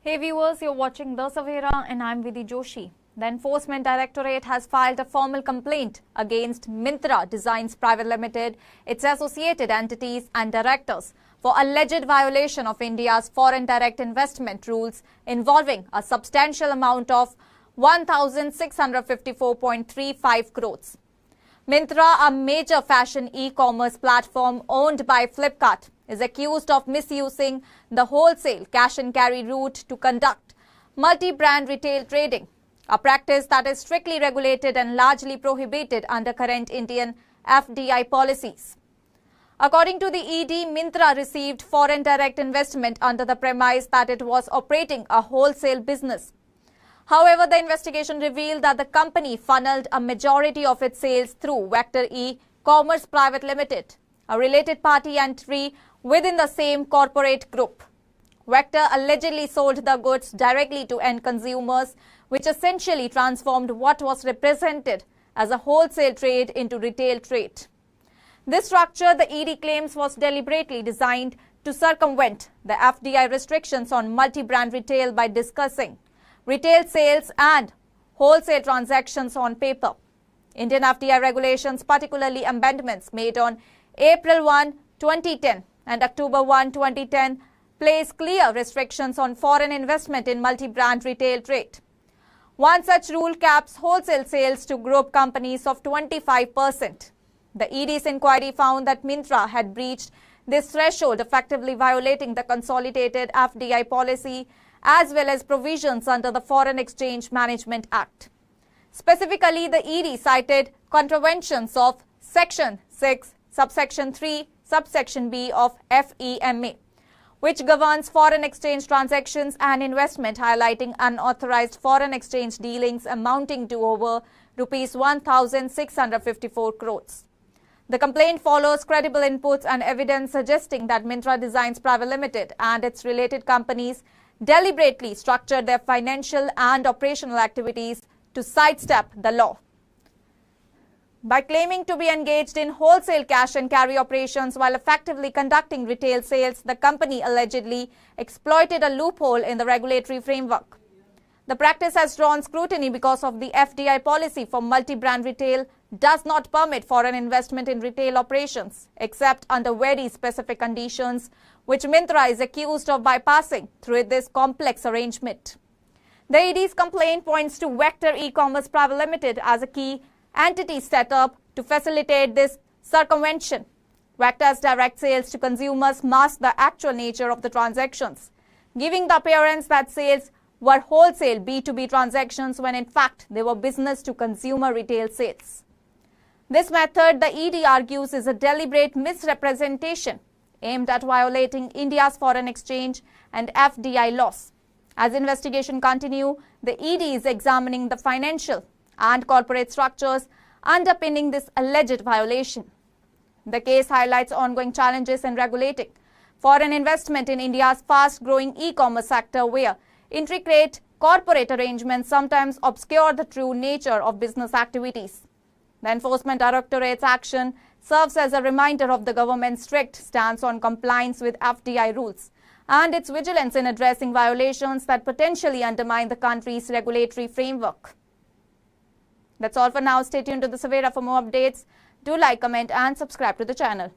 Hey viewers, you're watching the Savera and I'm Vidhi Joshi. The Enforcement Directorate has filed a formal complaint against Myntra Designs Private Limited, its associated entities and directors for alleged violation of India's foreign direct investment rules involving a substantial amount of 1,654.35 crores. Myntra, a major fashion e-commerce platform owned by Flipkart, is accused of misusing the wholesale cash and carry route to conduct multi-brand retail trading, a practice that is strictly regulated and largely prohibited under current Indian FDI policies. According to the ED, Myntra received foreign direct investment under the premise that it was operating a wholesale business. However, the investigation revealed that the company funneled a majority of its sales through Vector E-Commerce Private Limited, a related party entry within the same corporate group. Vector allegedly sold the goods directly to end consumers, which essentially transformed what was represented as a wholesale trade into retail trade. This structure, the ED claims, was deliberately designed to circumvent the FDI restrictions on multi-brand retail by discussing retail sales and wholesale transactions on paper. Indian FDI regulations, particularly amendments made on April 1, 2010 and October 1, 2010, place clear restrictions on foreign investment in multi-brand retail trade. One such rule caps wholesale sales to group companies of 25%. The ED's inquiry found that Myntra had breached this threshold, effectively violating the consolidated FDI policy as well as provisions under the Foreign Exchange Management Act. Specifically, the ED cited contraventions of Section 6, Subsection 3, Subsection B of FEMA, which governs foreign exchange transactions and investment, highlighting unauthorized foreign exchange dealings amounting to over rupees 1,654 crores. The complaint follows credible inputs and evidence suggesting that Myntra Designs Private Limited and its related companies deliberately structured their financial and operational activities to sidestep the law. By claiming to be engaged in wholesale cash and carry operations while effectively conducting retail sales, the company allegedly exploited a loophole in the regulatory framework. The practice has drawn scrutiny because of the FDI policy for multi-brand retail does not permit foreign investment in retail operations, except under very specific conditions, which Myntra is accused of bypassing through this complex arrangement. The ED's complaint points to Vector E-Commerce Private Limited as a key entity set up to facilitate this circumvention. Vector's direct sales to consumers mask the actual nature of the transactions, giving the appearance that sales were wholesale B2B transactions when in fact they were business-to-consumer retail sales. This method, the ED argues, is a deliberate misrepresentation aimed at violating India's foreign exchange and FDI laws. As investigation continues, the ED is examining the financial and corporate structures underpinning this alleged violation. The case highlights ongoing challenges in regulating foreign investment in India's fast-growing e-commerce sector, where intricate corporate arrangements sometimes obscure the true nature of business activities. The Enforcement Directorate's action serves as a reminder of the government's strict stance on compliance with FDI rules and its vigilance in addressing violations that potentially undermine the country's regulatory framework. That's all for now. Stay tuned to the Savera for more updates. Do like, comment and subscribe to the channel.